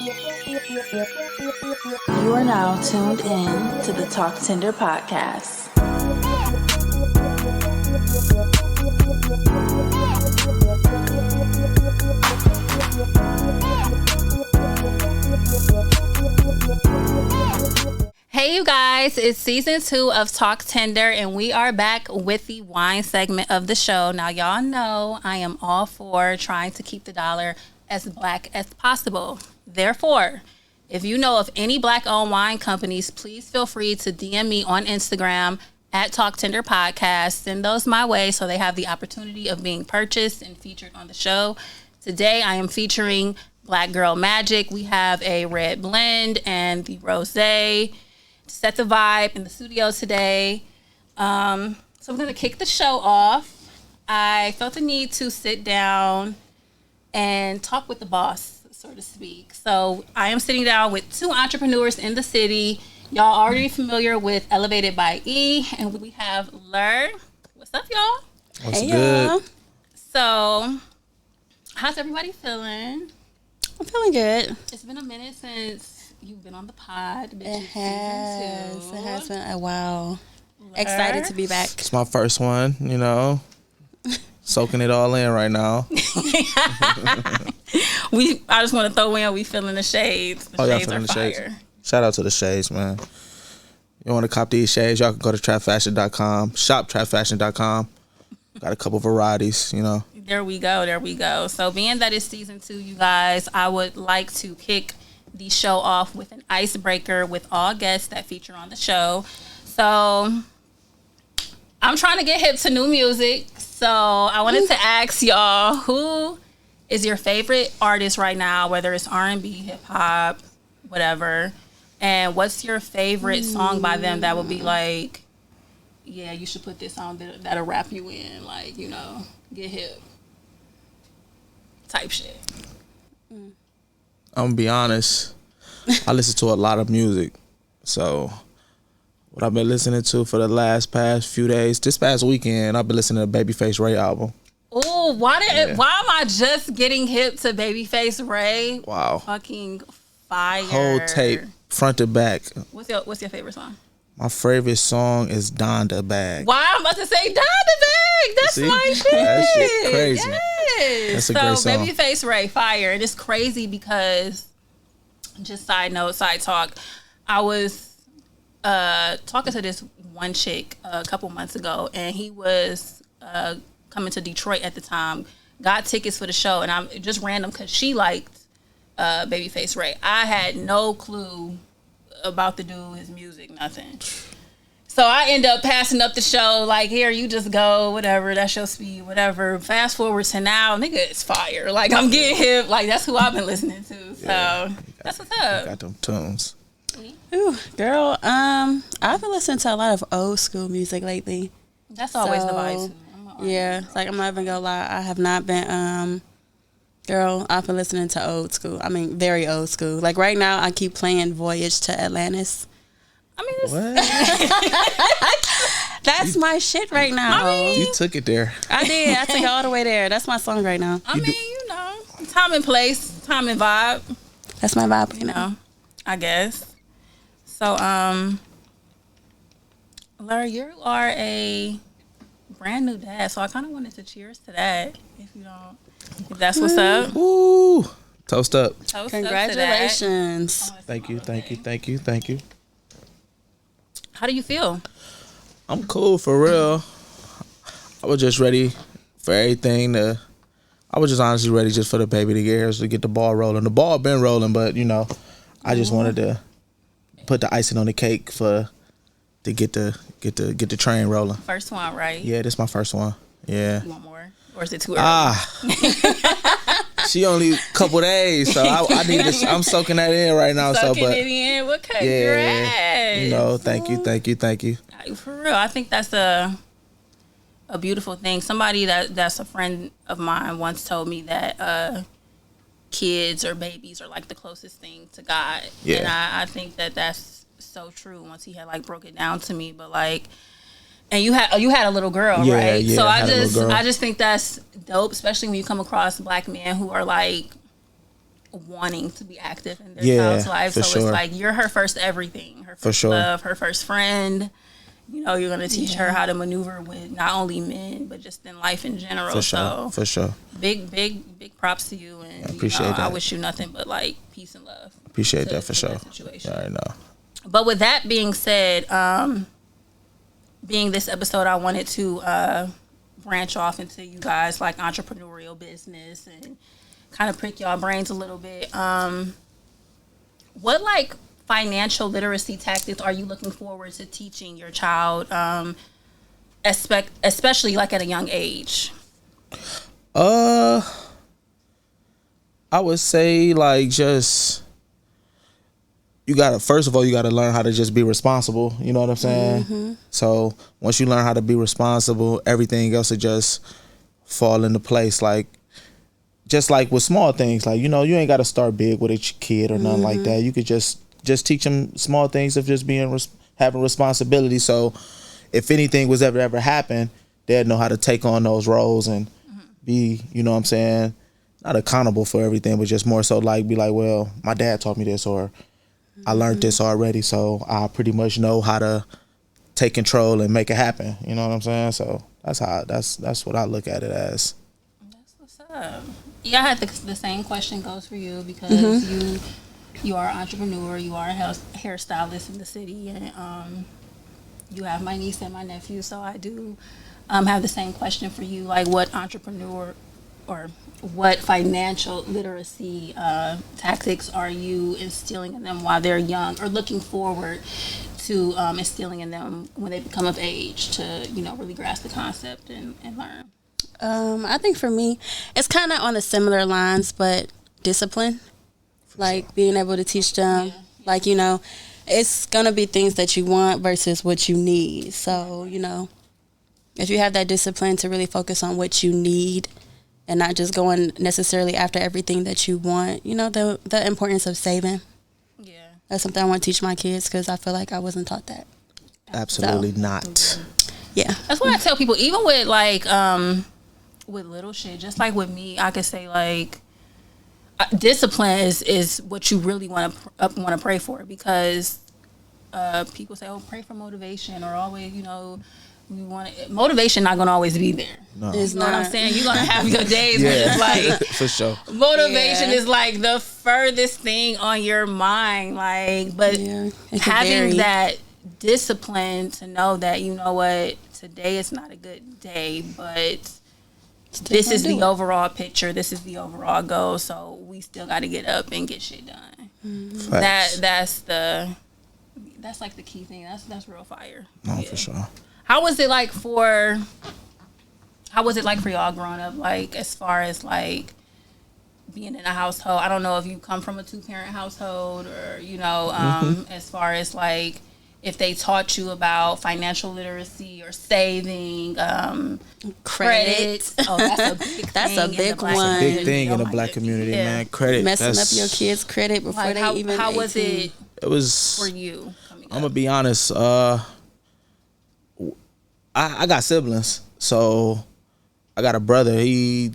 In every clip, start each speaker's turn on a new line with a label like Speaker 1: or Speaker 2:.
Speaker 1: You are now tuned in to the TlkTender podcast. Hey you guys, it's season 2 of TlkTender and we are back with the wine segment of the show. Now y'all know I am all for trying to keep the dollar as black as possible. Therefore, if you know of any black-owned wine companies, please feel free to DM me on Instagram at TlkTender Podcast. Send those my way so they have the opportunity of being purchased and featured on the show. Today I am featuring Black Girl Magic. We have a red blend and the rosé. Set the vibe in the studio today. So I'm going to kick the show off. I felt the need to sit down and talk with the boss, so to speak. So I am sitting down with 2 entrepreneurs in the city. Y'all already familiar with Elevated by E, and we have Lur. What's up, y'all?
Speaker 2: What's good?
Speaker 1: Y'all. So, how's everybody feeling?
Speaker 3: I'm feeling good.
Speaker 1: It's been a minute since you've been on the pod.
Speaker 3: It has.
Speaker 1: Season 2.
Speaker 3: It has been a while. Excited to be back.
Speaker 2: It's my first one, you know. Soaking it all in right now.
Speaker 1: I just want to throw in, we feeling the shades. The shades
Speaker 2: feeling
Speaker 1: are
Speaker 2: the
Speaker 1: fire.
Speaker 2: shades. Shout out to the shades, man. You want to cop these shades, y'all can go to TrvpFashion.com. Shop TrvpFashion.com. Got a couple varieties, you know.
Speaker 1: There we go. So being that it's season 2, you guys, I would like to kick the show off with an icebreaker with all guests that feature on the show. So I'm trying to get hip to new music. So I wanted to ask y'all, who is your favorite artist right now, whether it's R&B, hip hop, whatever, and what's your favorite song by them that would be like, yeah, you should put this on that'll wrap you in, like, you know, get hip type shit.
Speaker 2: I'm gonna be honest. I listen to a lot of music. So what I've been listening to for the past few days, this past weekend, I've been listening to Babyface Ray album.
Speaker 1: Oh, why am I just getting hip to Babyface Ray?
Speaker 2: Wow.
Speaker 1: Fucking fire.
Speaker 2: Whole tape, front to back.
Speaker 1: What's your favorite song?
Speaker 2: My favorite song is Donda Bag.
Speaker 1: Why I'm about to say Donda Bag. That's
Speaker 2: See?
Speaker 1: my shit.
Speaker 2: That shit crazy.
Speaker 1: Yes.
Speaker 2: That's a great song.
Speaker 1: Babyface Ray, fire. And it's crazy because, just side talk, I was talking to this one chick a couple months ago, and he was coming to Detroit at the time, got tickets for the show, and I'm just random because she liked Babyface Ray. I had no clue about the dude, his music, nothing. So I end up passing up the show, like, here, you just go, whatever, that's your speed, whatever. Fast forward to now, nigga, it's fire. Like, I'm getting hip. Like, that's who I've been listening to. So that's what's up.
Speaker 2: Got them tunes.
Speaker 3: Ooh, girl, I've been listening to a lot of old school music lately.
Speaker 1: That's always the vibe, too.
Speaker 3: Yeah, like, I'm not even gonna lie, I have not been, girl, I've been listening to old school. I mean, very old school. Like, right now, I keep playing Voyage to Atlantis.
Speaker 1: I mean,
Speaker 3: that's my shit right now.
Speaker 1: I mean,
Speaker 2: You took it there.
Speaker 3: I did. I took it all the way there. That's my song right now.
Speaker 1: I mean, you know, time and place, time and vibe,
Speaker 3: That's my vibe.
Speaker 1: you know, I guess. So, Larry, you are a brand new dad, so I kind of wanted to cheers to that, if that's what's up.
Speaker 2: Woo! Toast up.
Speaker 1: Toast
Speaker 3: Congratulations.
Speaker 1: up to that.
Speaker 2: Thank you.
Speaker 1: How do you feel?
Speaker 2: I'm cool for real. I was just ready for everything I was just honestly ready just for the baby to get here, so to get the ball rolling. The ball been rolling, but you know, I just wanted to put the icing on the cake to get the train rolling.
Speaker 1: First one, right?
Speaker 2: Yeah, this is my first one. Yeah.
Speaker 1: You want more? Or is it too early?
Speaker 2: She only a couple days, so I need this. I'm soaking that in right now.
Speaker 1: Soaking
Speaker 2: but
Speaker 1: it in. Well, congrats.
Speaker 2: you know, thank you.
Speaker 1: For real, I think that's a beautiful thing. Somebody that's a friend of mine once told me that kids or babies are like the closest thing to God.
Speaker 2: Yeah.
Speaker 1: And I think that's so true once he had like broke it down to me. But like, and you had a little girl,
Speaker 2: Yeah,
Speaker 1: right?
Speaker 2: yeah,
Speaker 1: So
Speaker 2: I had a little girl.
Speaker 1: I just think that's dope, especially when you come across black men who are like wanting to be active in their
Speaker 2: Yeah,
Speaker 1: child's life.
Speaker 2: for
Speaker 1: So
Speaker 2: sure.
Speaker 1: it's like you're her first everything, her
Speaker 2: For
Speaker 1: first
Speaker 2: sure.
Speaker 1: love, her first friend. You know, you're gonna teach her how to maneuver with not only men but just in life in general.
Speaker 2: For sure.
Speaker 1: So
Speaker 2: For sure.
Speaker 1: big props to you, and
Speaker 2: appreciate
Speaker 1: I
Speaker 2: that.
Speaker 1: wish you nothing but like peace and love.
Speaker 2: Appreciate that for
Speaker 1: to
Speaker 2: sure.
Speaker 1: that situation.
Speaker 2: Yeah, I know.
Speaker 1: But with that being said, being this episode, I wanted to branch off into you guys like entrepreneurial business and kind of prick y'all brains a little bit. What like financial literacy tactics are you looking forward to teaching your child, especially like at a young age?
Speaker 2: I would say like just first of all you gotta learn how to just be responsible. You know what I'm saying? So once you learn how to be responsible, everything else will just fall into place. Like just like with small things, like you know, you ain't gotta start big with a kid or nothing like that. You could just teach them small things of just being having responsibility. So if anything was ever happen, they'd know how to take on those roles and be, you know what I'm saying, not accountable for everything, but just more so like be like, well, my dad taught me this, or I learned this already, so I pretty much know how to take control and make it happen. You know what I'm saying? So that's what I look at it as.
Speaker 1: That's what's up. Yeah, I had the same question goes for you because you are an entrepreneur, you are a hairstylist in the city, and you have my niece and my nephew, so I do have the same question for you. Like, what entrepreneur or what financial literacy tactics are you instilling in them while they're young, or looking forward to instilling in them when they become of age to, you know, really grasp the concept and learn?
Speaker 3: I think for me, it's kind of on the similar lines, but discipline. Like being able to teach them, like, you know, it's going to be things that you want versus what you need. So, you know, if you have that discipline to really focus on what you need and not just going necessarily after everything that you want, you know, the importance of saving. Yeah. That's something I want to teach my kids because I feel like I wasn't taught that.
Speaker 2: Absolutely not.
Speaker 3: Yeah.
Speaker 1: That's what I tell people, even with like, with little shit, just like with me, I could say like, discipline is what you really want to pray for, because people say, oh, pray for motivation, or always, you know, we want motivation not gonna always be there.
Speaker 2: No.
Speaker 1: You know what I'm saying? You're gonna have your days where it's like
Speaker 2: for sure.
Speaker 1: Motivation is like the furthest thing on your mind, like, but having that discipline to know that, you know what, today is not a good day, but this is the overall picture. This is the overall goal. So we still got to get up and get shit done. That's like the key thing. That's real fire.
Speaker 2: No, for sure.
Speaker 1: How was it like for y'all growing up? Like, as far as like being in a household, I don't know if you come from a 2-parent household, or, you know, as far as like, if they taught you about financial literacy or saving, credit. Oh, that's a big thing.
Speaker 3: That's a big one.
Speaker 2: That's a big thing in the black community, man. Credit.
Speaker 3: Messing up your kids' credit before
Speaker 1: like,
Speaker 3: they even.
Speaker 1: How was it?
Speaker 2: It was
Speaker 1: for you.
Speaker 2: I'm gonna be honest. I got siblings, so I got a brother. He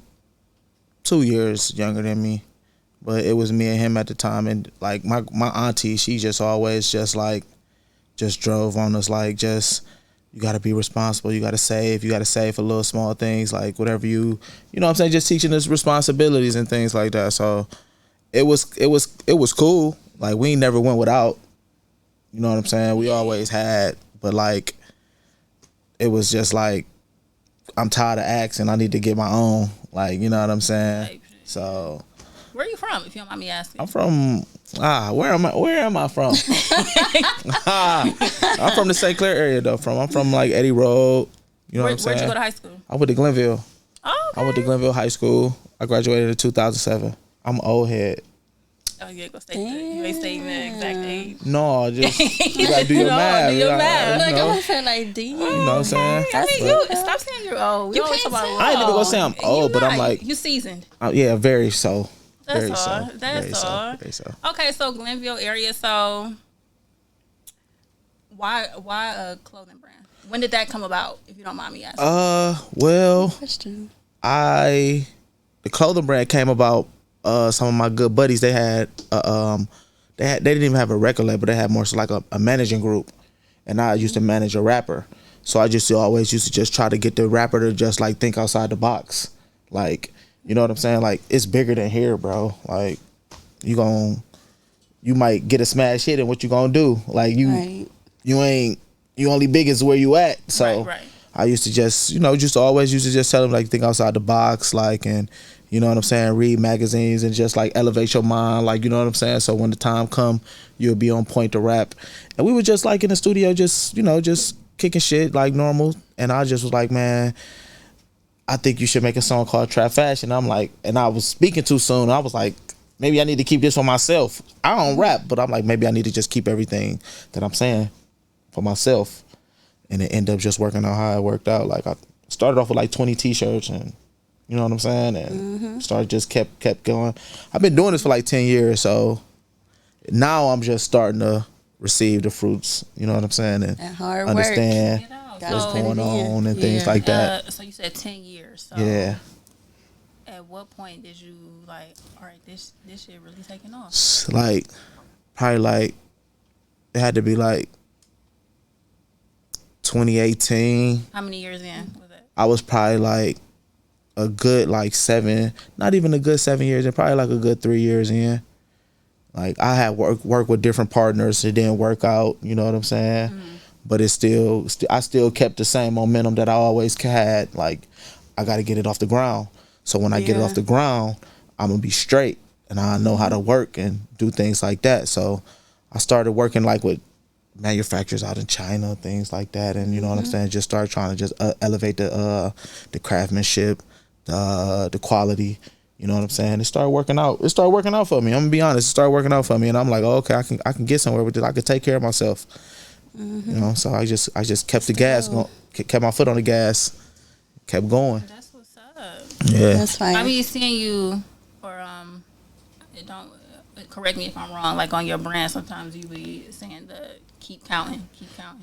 Speaker 2: 2 years younger than me, but it was me and him at the time. And like my auntie, she just always just drove on us, like, just, you got to be responsible. You got to save for little small things, like whatever you know what I'm saying, just teaching us responsibilities and things like that. So it was cool. Like, we never went without, you know what I'm saying? We always had, but like, it was just like, I'm tired of asking. I need to get my own, like, you know what I'm saying? So.
Speaker 1: Where are you from, if you don't mind me asking?
Speaker 2: I'm from, where am I from? I'm from the St. Clair area, though. I'm from like Eddie Road. You know what I'm saying?
Speaker 1: Where'd you go to high school?
Speaker 2: I went to Glenville.
Speaker 1: Oh, okay.
Speaker 2: I went to Glenville High School. I graduated in 2007. I'm an old head.
Speaker 1: Oh, you ain't gonna say you ain't saying the exact age.
Speaker 2: No, just, you gotta do your math.
Speaker 1: Do your math.
Speaker 3: Like, I'm saying, like, damn.
Speaker 2: You know what I'm saying?
Speaker 1: I mean, you stop saying you're old.
Speaker 3: You can't say
Speaker 2: I ain't even gonna say I'm old, but I'm like,
Speaker 1: you seasoned.
Speaker 2: Yeah, very so.
Speaker 1: That's
Speaker 2: very
Speaker 1: all.
Speaker 2: so.
Speaker 1: That's
Speaker 2: very
Speaker 1: all.
Speaker 2: So. Very so.
Speaker 1: Okay, so Glenville area. So why a clothing brand? When did that come about, if you don't mind me asking?
Speaker 2: Well,
Speaker 3: Question.
Speaker 2: the clothing brand came about some of my good buddies, they had they didn't even have a record label. They had more so like a managing group, and I used to manage a rapper. So I just always used to just try to get the rapper to just like think outside the box. Like, you know what I'm saying? Like, it's bigger than here, bro. Like, you might get a smash hit, and what you gonna do? Like, you only big as where you at. So I used to just, always used to just tell them, like, think outside the box, like, and you know what I'm saying, read magazines and just like elevate your mind, like, you know what I'm saying? So when the time come, you'll be on point to rap. And we were just like in the studio, just kicking shit like normal. And I just was like, man, I think you should make a song called TrvpFashion. I'm like, and I was speaking too soon. I was like, maybe I need to keep this for myself. I don't rap, but I'm like, maybe I need to just keep everything that I'm saying for myself. And it ended up just working out how it worked out. Like, I started off with like 20 t-shirts, and you know what I'm saying? And started just kept going. I've been doing this for like 10 years, so now I'm just starting to receive the fruits, you know what I'm saying? And
Speaker 3: hard
Speaker 2: understand
Speaker 3: work.
Speaker 2: what's going on and things like that.
Speaker 1: So you said 10 years. So
Speaker 2: yeah.
Speaker 1: At what point did you like, all right, this shit really taking off?
Speaker 2: Like, probably like, it had to be like 2018.
Speaker 1: How many years in was it?
Speaker 2: I was probably like a good like 7, not even a good 7 years, and probably like a good 3 years in. Like, I had work with different partners. It didn't work out, you know what I'm saying? But it's I still kept the same momentum that I always had. Like, I got to get it off the ground. So when I get it off the ground, I'm going to be straight, and I know how to work and do things like that. So I started working like with manufacturers out in China, things like that. And you know what I'm saying? Just started trying to just elevate the craftsmanship, the quality. You know what I'm saying? It started working out. It started working out for me. I'm gonna be honest. It started working out for me, and I'm like, oh, okay, I can get somewhere with this. I can take care of myself. You know, so I just kept the gas going, kept my foot on the gas, kept going.
Speaker 1: That's what's up.
Speaker 2: Yeah,
Speaker 3: That's fine.
Speaker 1: I mean, seeing you, or don't correct me if I'm wrong. Like on your brand, sometimes you be saying the keep counting.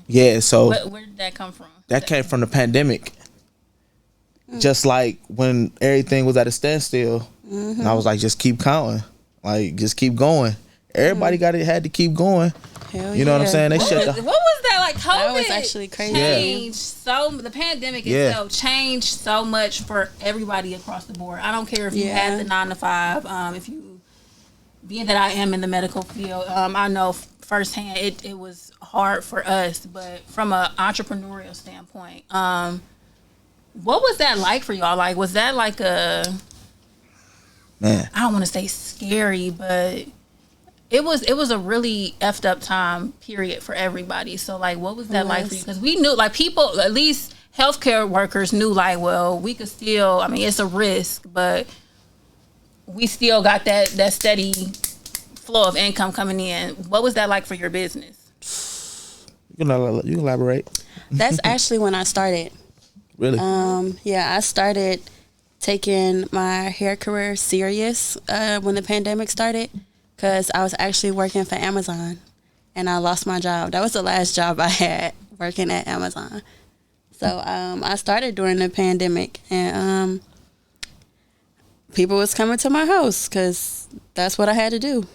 Speaker 2: Yeah. So
Speaker 1: where did that come from?
Speaker 2: That came from the pandemic. Just like when everything was at a standstill, and I was like, just keep counting, like just keep going. Everybody had to keep going.
Speaker 3: Hell
Speaker 2: you know what I'm saying? They shut
Speaker 1: What was that like? COVID
Speaker 3: That was actually crazy.
Speaker 1: changed the pandemic itself changed so much for everybody across the board. I don't care if you had the 9 to 5. If you, being that I am in the medical field, I know firsthand it was hard for us. But from an entrepreneurial standpoint, what was that like for y'all? Like, was that like I don't want to say scary, but it was a really effed up time period for everybody. So like, what was that like for you? Because we knew, like, people, at least healthcare workers knew, like, well, we could still, I mean, it's a risk, but we still got that steady flow of income coming in. What was that like for your business?
Speaker 2: You can elaborate.
Speaker 3: That's actually when I started.
Speaker 2: Really?
Speaker 3: I started taking my hair career serious when the pandemic started, because I was actually working for Amazon, and I lost my job. That was the last job I had, working at Amazon. So I started during the pandemic, and people was coming to my house because that's what I had to do.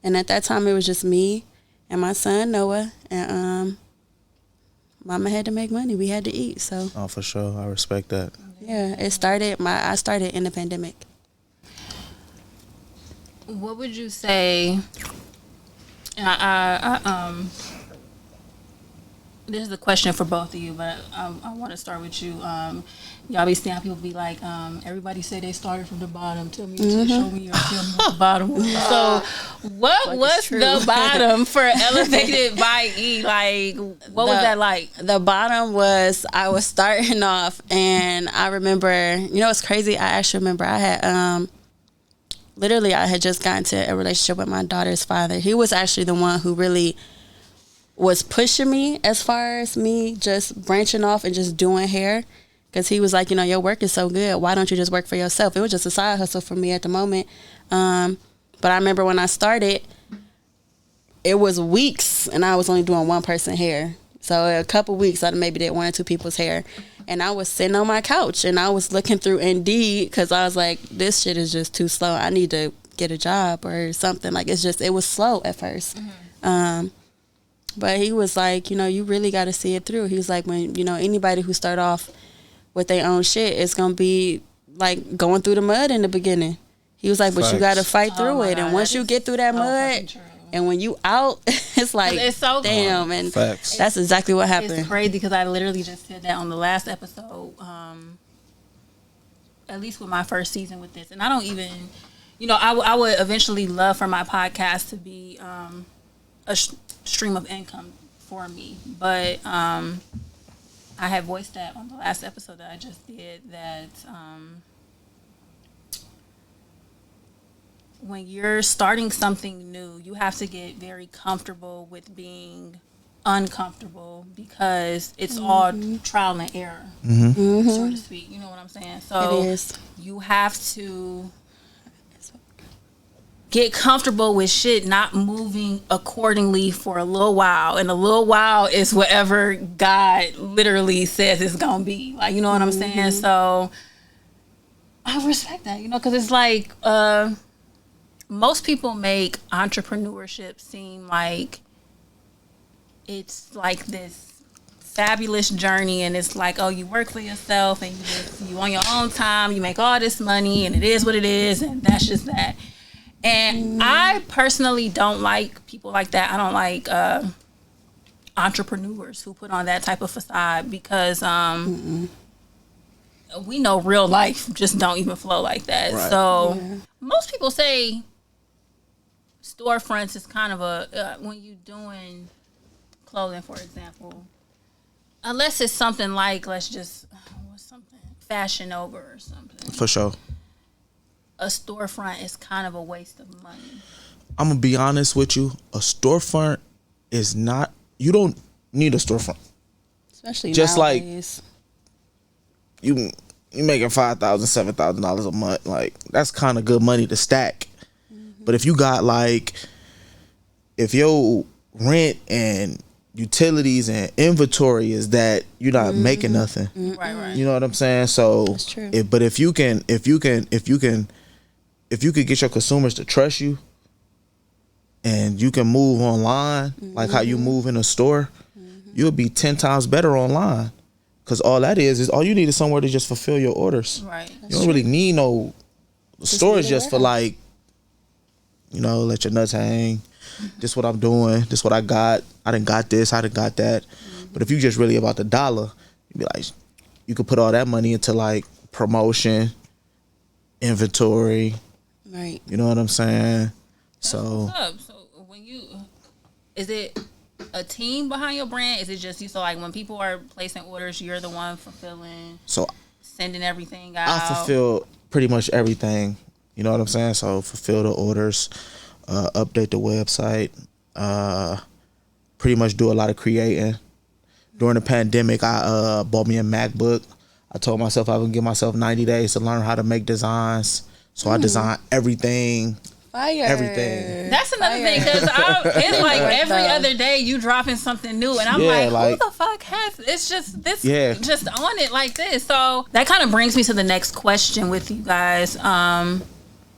Speaker 3: And at that time, it was just me and my son, Noah, and Mama had to make money. We had to eat, so.
Speaker 2: Oh, for sure. I respect that.
Speaker 3: Yeah, I started in the pandemic.
Speaker 1: What would you say? This is a question for both of you, but I want to start with you. Y'all be seeing people be like, everybody say they started from the bottom. Tell me, show me what the bottom was. So, what was the bottom for Elevated by E? Like, what was that like?
Speaker 3: The bottom was, I was starting off, and I remember, it's crazy. I actually remember I had, literally, I had just gotten to a relationship with my daughter's father. He was actually the one who really was pushing me as far as me just branching off and just doing hair. Because he was like, your work is so good. Why don't you just work for yourself? It was just a side hustle for me at the moment. But I remember when I started, it was weeks, and I was only doing one person hair. So a couple weeks, I maybe did 1 or 2 people's hair. And I was sitting on my couch, and I was looking through Indeed, because I was like, this shit is just too slow. I need to get a job or something. Like, it was slow at first. But he was like, you really got to see it through. He was like, when, anybody who start off with their own shit, it's going to be like going through the mud in the beginning. He was like, but you got to fight through it. And once you get through that mud, and when you out, it's like, it's so damn. And that's exactly what happened.
Speaker 1: It's crazy because I literally just said that on the last episode, at least with my first season with this. And I don't even, I would eventually love for my podcast to be a stream of income for me. But I had voiced that on the last episode that I just did, that when you're starting something new, you have to get very comfortable with being uncomfortable, because it's all trial and error, so to speak. You know what I'm saying? So
Speaker 3: it is.
Speaker 1: You have to get comfortable with shit not moving accordingly for a little while. And a little while is whatever God literally says it's going to be. Like, you know what I'm saying? So I respect that, because it's like, most people make entrepreneurship seem like it's like this fabulous journey, and it's like, oh, you work for yourself and you on your own time, you make all this money, and it is what it is, and that's just that. And I personally don't like people like that. I don't like entrepreneurs who put on that type of facade, because we know real life just don't even flow like that. Right. So most people say storefronts is kind of a when you doing clothing, for example, unless it's something like, let's just what's something Fashion Over or something.
Speaker 2: For sure.
Speaker 1: A storefront is kind of a waste of money.
Speaker 2: I'm gonna be honest with you. A storefront is not. You don't need a storefront,
Speaker 3: especially
Speaker 2: just
Speaker 3: nowadays.
Speaker 2: Like you making $5,000, $7,000 a month. Like, that's kind of good money to stack. But if you got if your rent and utilities and inventory is that, you're not making nothing.
Speaker 1: Right.
Speaker 2: You know what I'm saying? So,
Speaker 3: that's true.
Speaker 2: But if you could get your consumers to trust you, and you can move online like how you move in a store, you'll be 10 times better online. Because all that is all you need is somewhere to just fulfill your orders.
Speaker 1: Right.
Speaker 2: You don't really need no stores just for like, let your nuts hang. This what I'm doing. This what I got. I done got this. I done got that. But if you just really about the dollar, you be like, you could put all that money into like promotion, inventory.
Speaker 3: Right.
Speaker 2: You know what I'm saying?
Speaker 1: That's what's up. So is it a team behind your brand? Is it just you? So like when people are placing orders, you're the one fulfilling. So sending everything out.
Speaker 2: I fulfill pretty much everything. You know what I'm saying? So fulfill the orders, update the website, pretty much do a lot of creating. During the pandemic, I bought me a MacBook. I told myself I would give myself 90 days to learn how to make designs. So I designed everything.
Speaker 3: Fire.
Speaker 2: Everything.
Speaker 1: That's another thing, because it's like every other day you dropping something new, and I'm like, who the fuck has it's just this just on it like this. So that kind of brings me to the next question with you guys.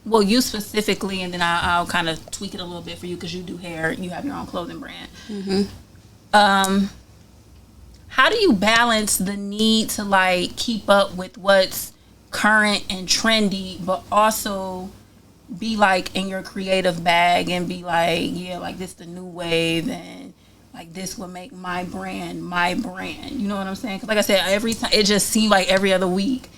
Speaker 1: Well, you specifically, and then I'll kind of tweak it a little bit for you, because you do hair, you have your own clothing brand. How do you balance the need to like keep up with what's current and trendy, but also be like in your creative bag and be like, yeah, like this the new wave, and like this will make my brand. You know what I'm saying? Because like I said, every time it just seemed like every other week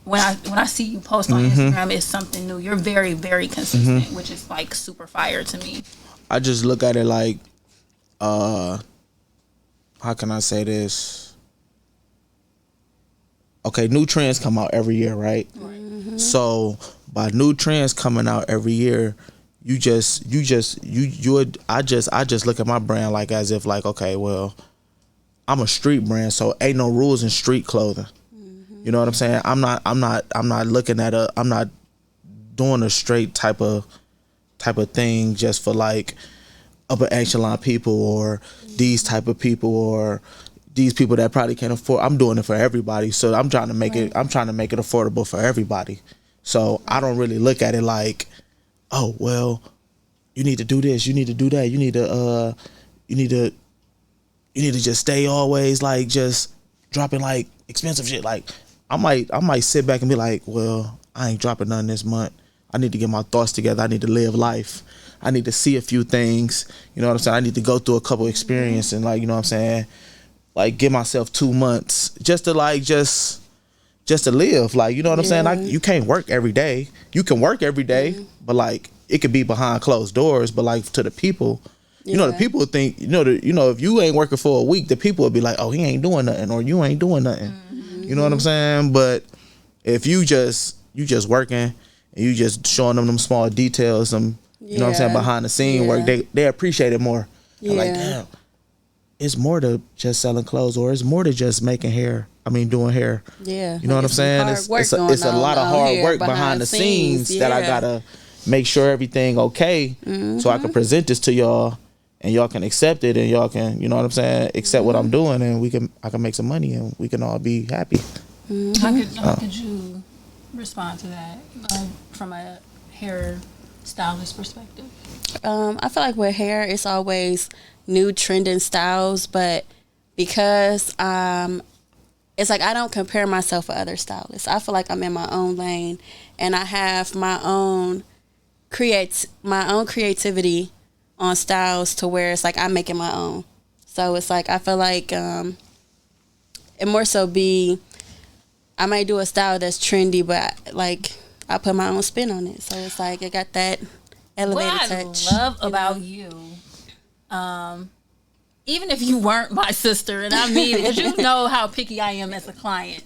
Speaker 1: when I see you post on Instagram, it's something new. You're very, very consistent, which is like super fire to me.
Speaker 2: I just look at it like, how can I say this? Okay, new trends come out every year, right? So by new trends coming out every year, I just look at my brand like as if like, okay, well, I'm a street brand, so ain't no rules in street clothing. You know what I'm saying? I'm not looking at I'm not doing a straight type of thing just for like upper echelon people or these type of people or these people that probably can't afford. I'm doing it for everybody. So I'm trying to make it affordable for everybody. So I don't really look at it like, oh well, you need to do this, you need to do that, you need to just stay always like just dropping like expensive shit. Like I might sit back and be like, well, I ain't dropping nothing this month. I need to get my thoughts together. I need to live life. I need to see a few things. You know what I'm saying? I need to go through a couple experiences and like, you know what I'm saying? Like give myself 2 months just to live. Like, you know what I'm saying? Like you can't work every day. You can work every day, but like it could be behind closed doors. But like to the people, you know, the people think, if you ain't working for a week, the people will be like, oh, he ain't doing nothing, or you ain't doing nothing. You know what I'm saying? But if you just working and you just showing them small details, you know what I'm saying, behind the scene work, they appreciate it more. I'm like, damn, it's more to just selling clothes, or it's more to just making hair. I mean, doing hair. Yeah. You know what I'm saying? It's a lot of hard work behind the scenes that I gotta make sure everything okay, so I can present this to y'all and y'all can accept it, and y'all can, you know what I'm saying, accept what I'm doing, and I can make some money and we can all be happy.
Speaker 1: How could you respond to that from a hair stylist perspective?
Speaker 3: I feel like with hair, it's always new trending styles, but because it's like I don't compare myself with other stylists. I feel like I'm in my own lane, and I have my own creativity on styles to where it's like I'm making my own. So it's like I feel like it more so be I might do a style that's trendy, but like I put my own spin on it. So it's like I got that elevated touch.
Speaker 1: What I love about you, even if you weren't my sister, and I mean, because you know how picky I am as a client.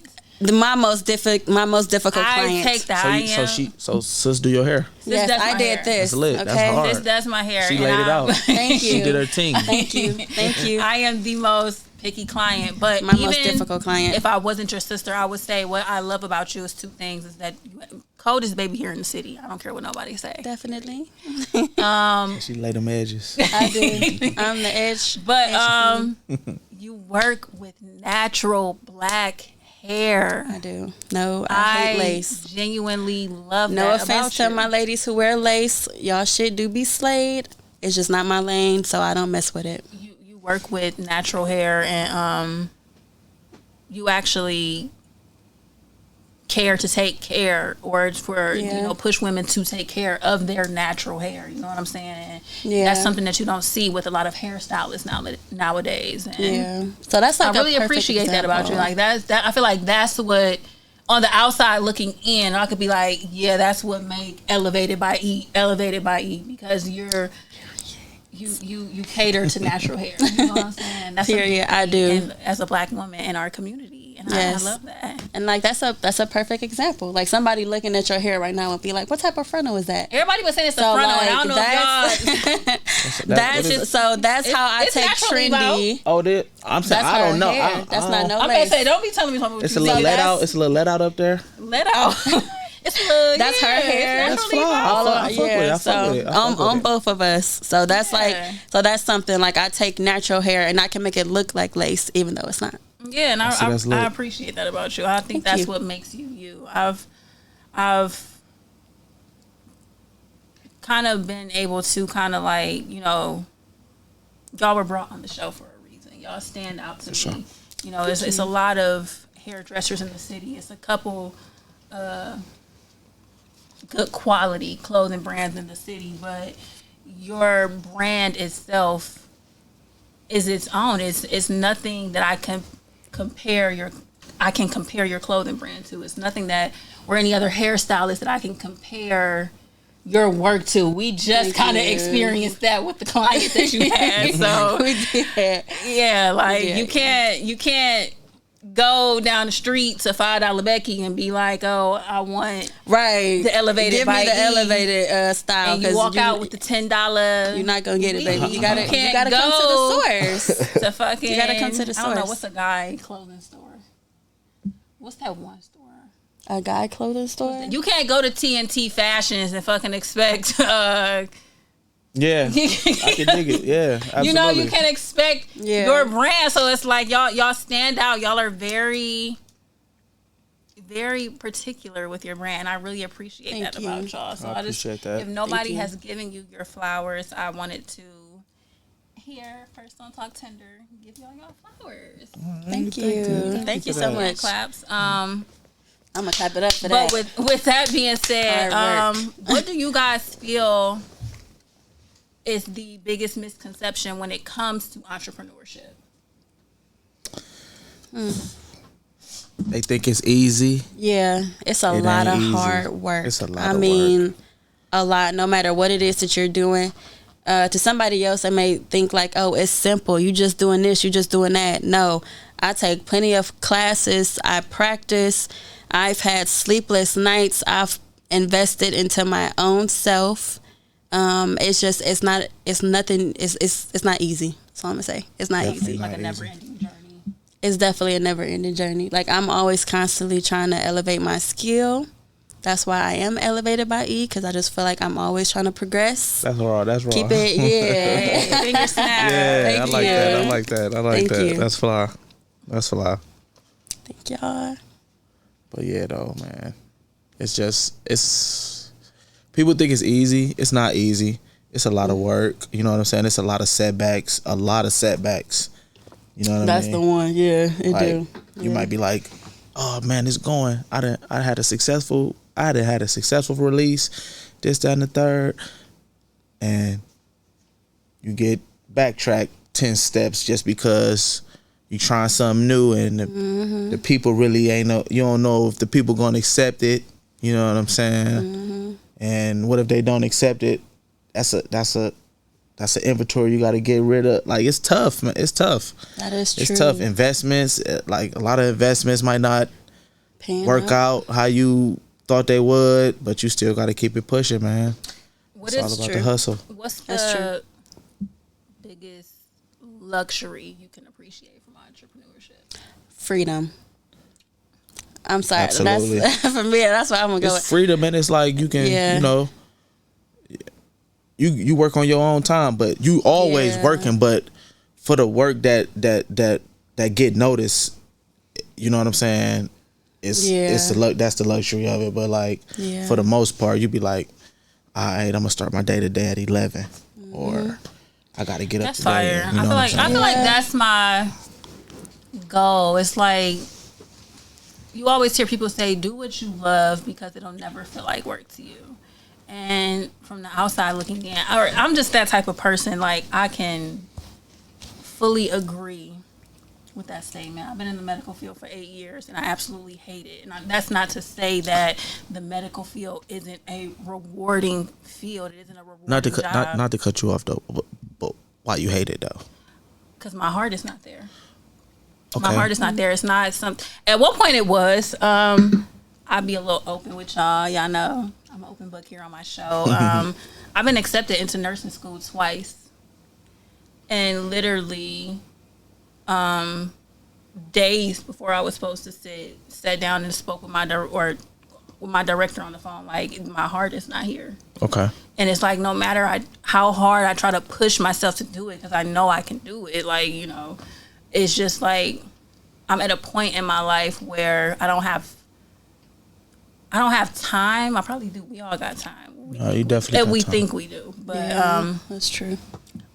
Speaker 3: My most difficult client.
Speaker 1: I take that.
Speaker 2: So sis, do your hair.
Speaker 3: Yes, I did
Speaker 1: hair.
Speaker 3: this.
Speaker 2: That's lit.
Speaker 3: Okay?
Speaker 2: That's hard.
Speaker 1: That's my hair.
Speaker 2: She laid it out.
Speaker 3: Thank you.
Speaker 2: She did her thing.
Speaker 3: Thank you.
Speaker 1: I am the most picky client, but
Speaker 3: my most difficult client.
Speaker 1: If I wasn't your sister, I would say what I love about you is two things: is that coldest baby here in the city. I don't care what nobody say.
Speaker 3: Definitely.
Speaker 2: She laid them edges.
Speaker 3: I did. I'm the edge.
Speaker 1: But you work with natural black hair.
Speaker 3: I do. No, I hate lace.
Speaker 1: Genuinely love
Speaker 3: no
Speaker 1: that.
Speaker 3: No offense to my ladies who wear lace. Y'all shit do be slayed. It's just not my lane, so I don't mess with it.
Speaker 1: You work with natural hair, and you actually care to take care, or for push women to take care of their natural hair. You know what I'm saying? And that's something that you don't see with a lot of hairstylists nowadays. And
Speaker 3: so that's like
Speaker 1: I really appreciate that about you. Like that I feel like that's what, on the outside looking in, I could be like, yeah, that's what make Elevated by E, because you cater to natural hair. You know what I'm saying? That's
Speaker 3: I do.
Speaker 1: As a black woman in our community. And I love that.
Speaker 3: And like that's a perfect example. Like somebody looking at your hair right now would be like, what type of frontal is that?
Speaker 1: Everybody was saying it's a frontal, and I don't know if y'all
Speaker 3: that's how I take trendy.
Speaker 2: I'm saying I don't know.
Speaker 3: That's not no lace.
Speaker 1: I'm gonna say, don't be telling me something.
Speaker 2: It's a little let out. It's a little let out up there.
Speaker 1: Let out. It's a little,
Speaker 3: that's her hair.
Speaker 2: That's fly.
Speaker 3: So on both of us. So that's that's something like I take natural hair and I can make it look like lace, even though it's not.
Speaker 1: Yeah, and I appreciate that about you. I think that's what makes you you. I've kind of been able to kind of like, y'all were brought on the show for a reason. Y'all stand out to me. You know, it's a lot of hairdressers in the city. It's a couple good quality clothing brands in the city, but your brand itself is its own. It's nothing that I can compare your clothing brand to. It's nothing that, or any other hairstylist that I can compare your work to. We just kind of experienced that with the client that you had. So
Speaker 3: we did.
Speaker 1: Yeah, like you can't go down the street to $5 Becky and be like, oh, I want the elevated.
Speaker 3: Give me the elevated style.
Speaker 1: And you walk out with the $10.
Speaker 3: You're not gonna get it, baby. You gotta come to the source.
Speaker 1: To fucking,
Speaker 3: you gotta come to the source.
Speaker 1: I don't know, what's a guy clothing store? What's that one store?
Speaker 3: A guy clothing store?
Speaker 1: You can't go to TNT Fashions and fucking expect.
Speaker 2: Yeah, I can dig it. Yeah, absolutely.
Speaker 1: You know, you can't expect your brand, so it's like y'all stand out. Y'all are very very particular with your brand. I really appreciate
Speaker 3: Thank
Speaker 1: that
Speaker 3: you.
Speaker 1: about y'all. So
Speaker 2: I appreciate that.
Speaker 1: If nobody
Speaker 3: you.
Speaker 1: has given you your flowers, I wanted to here first on TlkTender give y'all your flowers.
Speaker 3: Thank you. Thank you so much.
Speaker 1: Claps.
Speaker 3: I'm gonna clap it up for that.
Speaker 1: But with that being said,
Speaker 3: Hard work.
Speaker 1: what do you guys feel is the biggest misconception when it comes to entrepreneurship?
Speaker 2: They think it's easy.
Speaker 3: Yeah, it's a
Speaker 2: It
Speaker 3: lot of
Speaker 2: ain't easy.
Speaker 3: hard work.
Speaker 2: It's a lot
Speaker 3: I
Speaker 2: of
Speaker 3: mean,
Speaker 2: work.
Speaker 3: a lot. No matter what it is that you're doing, to somebody else, they may think like, "Oh, it's simple. You just doing this. You just doing that." No, I take plenty of classes. I practice. I've had sleepless nights. I've invested into my own self. It's not easy. That's all I'm gonna say. It's not
Speaker 2: Definitely
Speaker 3: easy.
Speaker 2: not
Speaker 1: Like a
Speaker 2: easy.
Speaker 1: never-ending journey.
Speaker 3: It's definitely a never-ending journey. Like, I'm always constantly trying to elevate my skill. That's why I am elevated by E, because I just feel like I'm always trying to progress.
Speaker 2: That's raw. That's raw.
Speaker 3: Keep it, yeah.
Speaker 1: Finger snap.
Speaker 2: Yeah,
Speaker 3: Thank
Speaker 2: I like
Speaker 3: you.
Speaker 2: that. I like that. I like
Speaker 3: Thank
Speaker 2: that.
Speaker 3: you.
Speaker 2: That's fly. That's fly.
Speaker 3: Thank y'all.
Speaker 2: But yeah, though, man, it's people think it's easy. It's not easy. It's a lot of work. You know what I'm saying? It's a lot of setbacks. You know what I mean?
Speaker 3: That's the one. Yeah, it
Speaker 2: Like,
Speaker 3: do.
Speaker 2: you might be like, oh man, it's going. I had a successful release, this, that, and the third, and you get backtracked 10 steps just because you trying something new and the people really you don't know if the people gonna accept it. You know what I'm saying? And what if they don't accept it? That's an inventory you got to get rid of. Like, it's tough, man. It's tough.
Speaker 3: That is true.
Speaker 2: It's tough. Investments, like a lot of investments might not
Speaker 3: Paying
Speaker 2: work
Speaker 3: up.
Speaker 2: out how you thought they would, but you still got to keep it pushing, man.
Speaker 1: What
Speaker 2: It's all
Speaker 1: is
Speaker 2: about
Speaker 3: true.
Speaker 2: the hustle.
Speaker 1: What's
Speaker 3: That's
Speaker 1: the biggest luxury you can appreciate from entrepreneurship?
Speaker 3: Freedom. I'm sorry.
Speaker 2: Absolutely.
Speaker 3: That's for me. That's what I'm gonna go
Speaker 2: It's
Speaker 3: with.
Speaker 2: freedom, and it's like you can,
Speaker 3: Yeah.
Speaker 2: you know, you work on your own time, but you always
Speaker 3: Yeah.
Speaker 2: working. But for the work that get noticed, you know what I'm saying? That's the luxury of it. But like
Speaker 3: Yeah.
Speaker 2: for the most part, you be like, all right, I'm gonna start my day to day at 11, or I got to get up
Speaker 1: That's
Speaker 2: today.
Speaker 1: fire.
Speaker 2: You know what I'm saying?
Speaker 1: I feel like that's my goal. It's like you always hear people say, "Do what you love," because it'll never feel like work to you. And from the outside looking in, or I'm just that type of person. Like, I can fully agree with that statement. I've been in the medical field for 8 years, and I absolutely hate it. And that's not to say that the medical field isn't a rewarding field. It isn't a rewarding job.
Speaker 2: Not to cut you off though, but why you hate it though?
Speaker 1: Because my heart is not there.
Speaker 2: Okay.
Speaker 1: My heart is not there. It's not something. At one point, it was. I'll be a little open with y'all. Y'all know I'm an open book here on my show. I've been accepted into nursing school twice, and literally, days before I was supposed to sat down and spoke with my director on the phone. Like, my heart is not here.
Speaker 2: Okay.
Speaker 1: And it's like, no matter how hard I try to push myself to do it, because I know I can do it. Like, you know, it's just like I'm at a point in my life where I don't have time. I probably do. We all got time.
Speaker 2: You definitely got
Speaker 1: we
Speaker 2: time.
Speaker 1: think we do, but
Speaker 3: Yeah, that's true.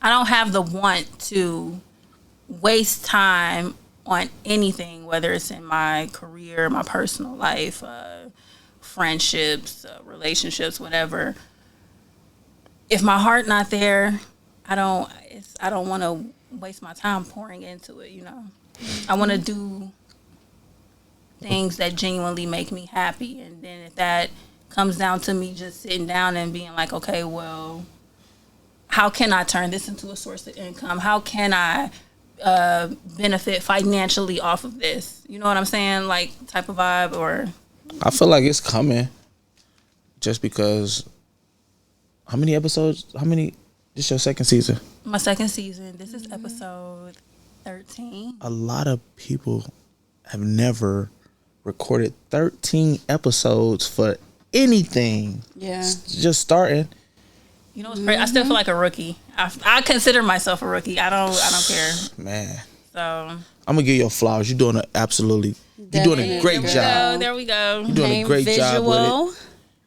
Speaker 1: I don't have the want to waste time on anything, whether it's in my career, my personal life, friendships, relationships, whatever. If my heart not there, I don't want to waste my time pouring into it. You know, I want to do things that genuinely make me happy, and then if that comes down to me just sitting down and being like, okay, well, how can I turn this into a source of income? How can I benefit financially off of this? You know what I'm saying? Like, type of vibe. Or
Speaker 2: I feel like it's coming, just because. How many episodes? This your second season?
Speaker 1: my second season. This is episode 13.
Speaker 2: A lot of people have never recorded 13 episodes for anything.
Speaker 3: Yeah.
Speaker 2: Just starting.
Speaker 1: You know what's crazy? I still feel like a rookie. I consider myself a rookie. I don't care.
Speaker 2: Man,
Speaker 1: So
Speaker 2: I'm gonna give you flowers. You're doing an absolutely You're doing a great job.
Speaker 1: There we go.
Speaker 2: You're doing a great job with it.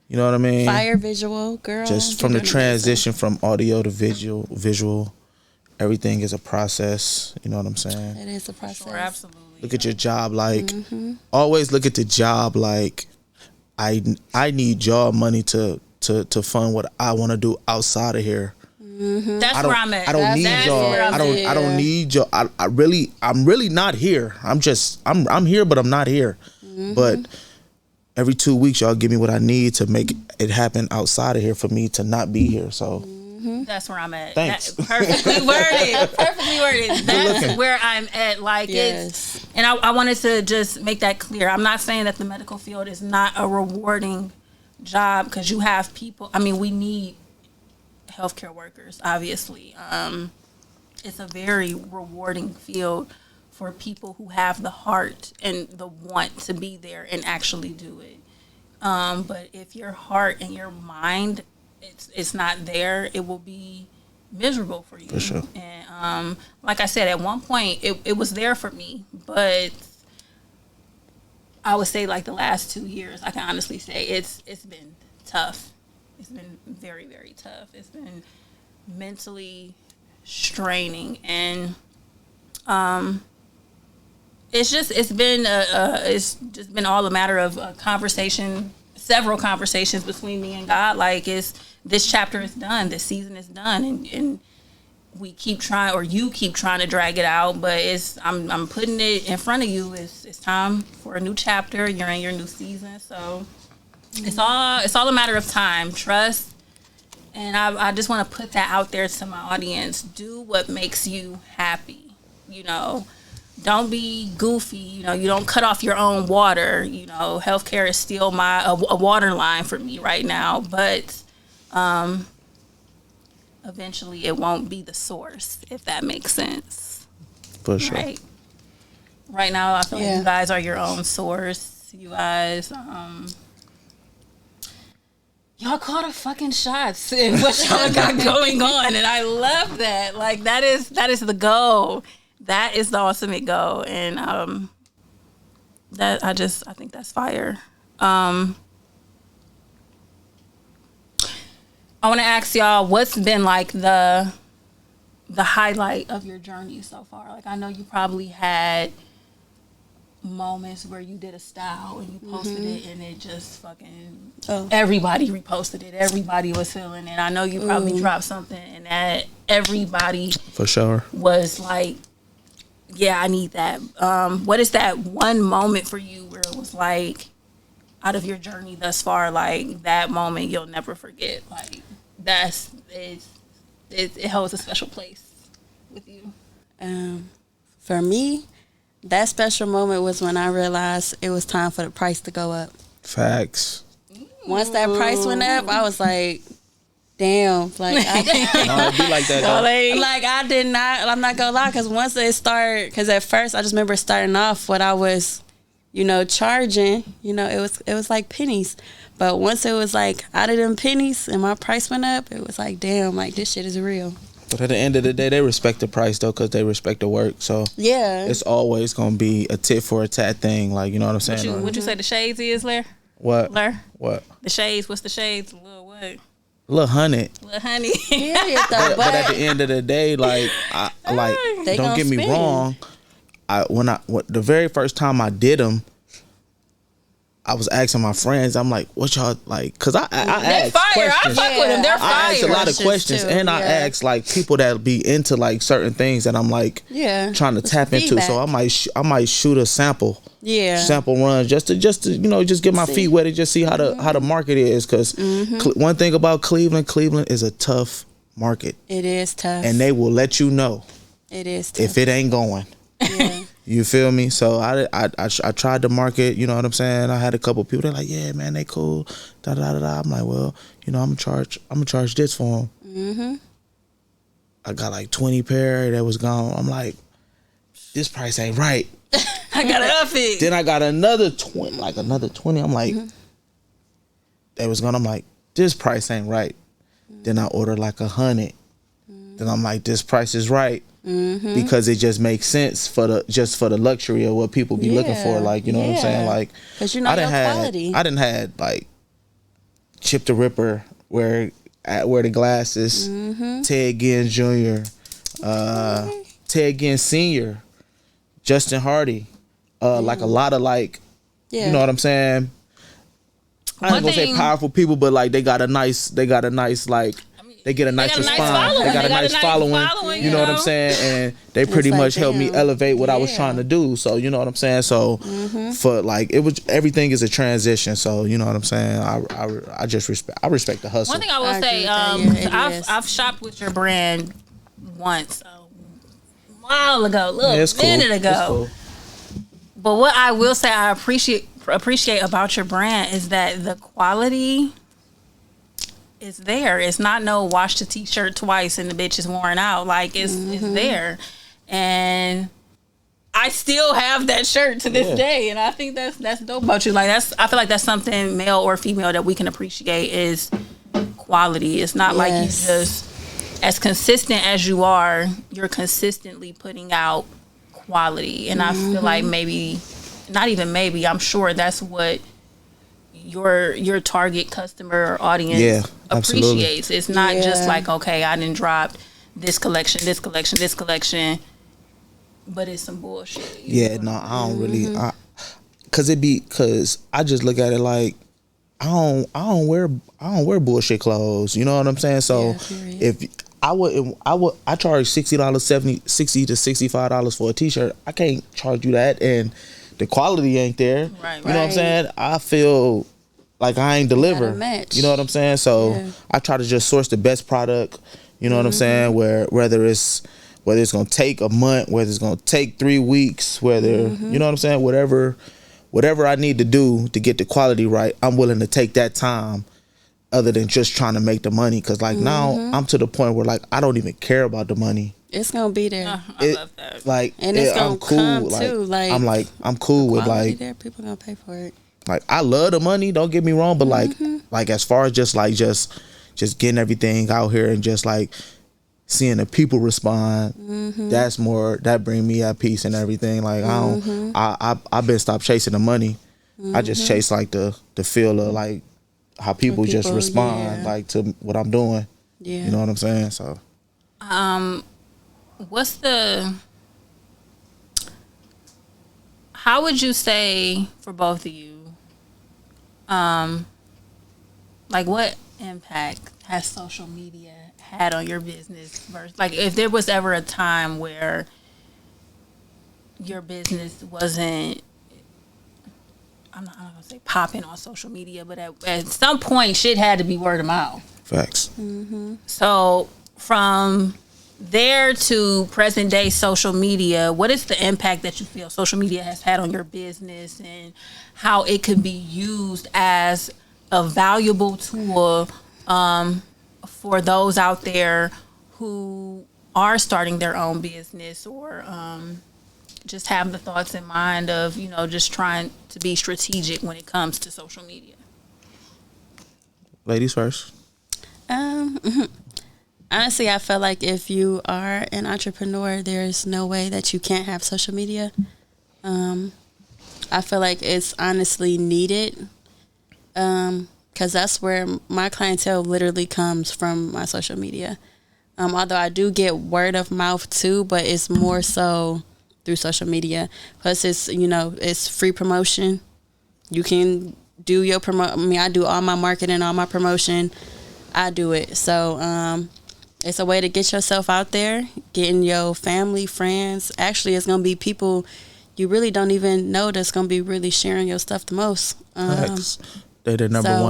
Speaker 2: You know what I mean?
Speaker 3: Fire visual, girl.
Speaker 2: Just from the transition from audio to visual, everything is a process. You know what I'm saying?
Speaker 3: It is a process.
Speaker 1: Sure, absolutely.
Speaker 2: Look at your job like, always look at the job like, I need y'all money to fund what I want to do outside of here.
Speaker 1: That's where I'm at.
Speaker 2: I don't need y'all. I don't need y'all. I'm really not here. I'm here, but I'm not here. But every 2 weeks, y'all give me what I need to make it happen outside of here for me to not be here. So
Speaker 1: that's where I'm at.
Speaker 2: Thanks.
Speaker 1: Perfectly worded. Perfectly worded. That's where I'm at. Like it's, and I wanted to just make that clear. I'm not saying that the medical field is not a rewarding job, because you have people. I mean, we need healthcare workers, obviously. It's a very rewarding field for people who have the heart and the want to be there and actually do it. But if your heart and your mind, it's not there, it will be miserable for you.
Speaker 2: For sure.
Speaker 1: And like I said, at one point it was there for me, but I would say like the last 2 years, I can honestly say it's been tough. It's been very, very tough. It's been mentally straining, and it's just been all a matter of a conversation, several conversations between me and God. Like, this chapter is done, this season is done, and we keep trying, or you keep trying to drag it out, but I'm putting it in front of you. It's time for a new chapter. You're in your new season, so it's all a matter of time. Trust, and I just want to put that out there to my audience. Do what makes you happy. You know, don't be goofy. You know, you don't cut off your own water. You know, healthcare is still a water line for me right now, but eventually it won't be the source, if that makes sense.
Speaker 2: For sure.
Speaker 1: Right now, I feel like you guys are your own source. You guys, y'all call the fucking shots in what y'all got going on, and I love that. Like, that is the goal. That is the ultimate goal, and I think that's fire. I want to ask y'all, what's been like the highlight of your journey so far? Like, I know you probably had moments where you did a style and you posted it, and it just fucking everybody reposted it. Everybody was feeling it. I know you probably dropped something and that everybody
Speaker 2: for sure
Speaker 1: was like, yeah, I need that. What is that one moment for you where it was like, out of your journey thus far, like that moment you'll never forget? Like, it holds a special place with you.
Speaker 3: For me, that special moment was when I realized it was time for the price to go up.
Speaker 2: Facts.
Speaker 3: Once that price went up, I was like, damn. Like,
Speaker 2: No, it'd be like that though.
Speaker 3: Like, I did not, I'm not gonna lie, because once it started, because at first I just remember starting off what I was, charging, it was like pennies. But once it was like out of them pennies and my price went up, it was like, damn, like this shit is real.
Speaker 2: But at the end of the day, they respect the price though, because they respect the work. So
Speaker 3: yeah,
Speaker 2: it's always gonna be a tit for a tat thing. Like, you know what I'm saying?
Speaker 1: Would you say the shades is, Lair?
Speaker 2: What?
Speaker 1: Lair?
Speaker 2: What?
Speaker 1: The shades. What's the shades? Little what?
Speaker 2: Little honey.
Speaker 1: Little honey.
Speaker 3: Yeah,
Speaker 2: but at the end of the day, like, don't get me wrong. The very first time I did them, I was asking my friends, I'm like, what y'all like? Because I asked questions.
Speaker 1: I fuck with them. They're fire.
Speaker 2: I asked a lot of questions,
Speaker 3: too,
Speaker 2: and I asked like people that be into like certain things that I'm like trying to tap into. So I might shoot a sample run just to get my feet wet and just see how the market is. Because one thing about Cleveland is a tough market.
Speaker 3: It is tough,
Speaker 2: and they will let you know
Speaker 3: it is tough
Speaker 2: if it ain't going.
Speaker 3: Yeah.
Speaker 2: You feel me? So I tried to market, you know what I'm saying? I had a couple people, they're like, yeah, man, they cool. Da da da da. I'm like, well, I'm gonna charge this for them. I got like 20 pair that was gone. I'm like, this price ain't right.
Speaker 1: I gotta up it.
Speaker 2: Then I got another 20. I'm like, they was gone. I'm like, this price ain't right. Then I ordered like 100. Then I'm like, this price is right. because it just makes sense for the luxury of what people be looking for. Like, you know what I'm saying? Like,
Speaker 3: because you know your quality.
Speaker 2: I done had like Chip the Ripper wear the glasses, Ted Ginn Jr., Ted Ginn Sr., Justin Hardy, like a lot of like, you know what I'm saying? I ain't gonna say powerful people, but like they got a nice like. They get a nice response. They got a nice following. You know what I'm saying? And they pretty much helped me elevate what I was trying to do. So you know what I'm saying? So for like everything is a transition. So you know what I'm saying? I just respect the hustle.
Speaker 1: One thing I will say, I've shopped with your brand once a while ago, minute ago. Cool. But what I will say I appreciate about your brand is that the quality is there. It's not no wash the t-shirt twice and the bitch is worn out. Like it's there. And I still have that shirt to this day. And I think that's dope about you. Like I feel like that's something male or female that we can appreciate is quality. It's not like you just, as consistent as you are, you're consistently putting out quality. And I feel like I'm sure that's what your target customer or audience appreciates. It's not just like, okay, I didn't drop this collection, but it's some bullshit.
Speaker 2: I don't really, cause I just look at it like I don't wear bullshit clothes. You know what I'm saying? So if I charge $60 $60 to $65 for a t-shirt. I can't charge you that, and the quality ain't there. Right. You know what I'm saying? I feel like I ain't deliver. You know what I'm saying? So I try to just source the best product. You know what I'm saying? Whether it's gonna take a month, whether it's gonna take 3 weeks, whether you know what I'm saying, whatever I need to do to get the quality right, I'm willing to take that time. Other than just trying to make the money, because like now I'm to the point where like I don't even care about the money.
Speaker 3: It's gonna be there.
Speaker 1: I love that.
Speaker 3: Like, and it's gonna come too. Like
Speaker 2: I'm cool with like
Speaker 3: there, people gonna pay for it.
Speaker 2: Like I love the money, don't get me wrong, but like as far as just getting everything out here and just like seeing the people respond, that bring me at peace and everything. Like I've been stopped chasing the money. I just chase like the feel of like how people just respond like to what I'm doing. Yeah. You know what I'm saying? So
Speaker 1: how would you say for both of you, like what impact has social media had on your business versus, like, if there was ever a time where your business wasn't, I'm not gonna say popping on social media, but at some point shit had to be word of mouth.
Speaker 2: Facts.
Speaker 1: So from there to present day social media, what is the impact that you feel social media has had on your business and how it could be used as a valuable tool for those out there who are starting their own business or just have the thoughts in mind of, you know, just trying to be strategic when it comes to social media?
Speaker 2: Ladies first.
Speaker 3: Honestly, I feel like if you are an entrepreneur, there's no way that you can't have social media. I feel like it's honestly needed because that's where my clientele literally comes from, my social media. Although I do get word of mouth too, but it's more so through social media. Plus, it's, you know, it's free promotion. You can do your I do all my marketing, all my promotion. I do it. So it's a way to get yourself out there, getting your family, friends. Actually, it's going to be people you really don't even know that's going to be really sharing your stuff the most.
Speaker 2: They're the number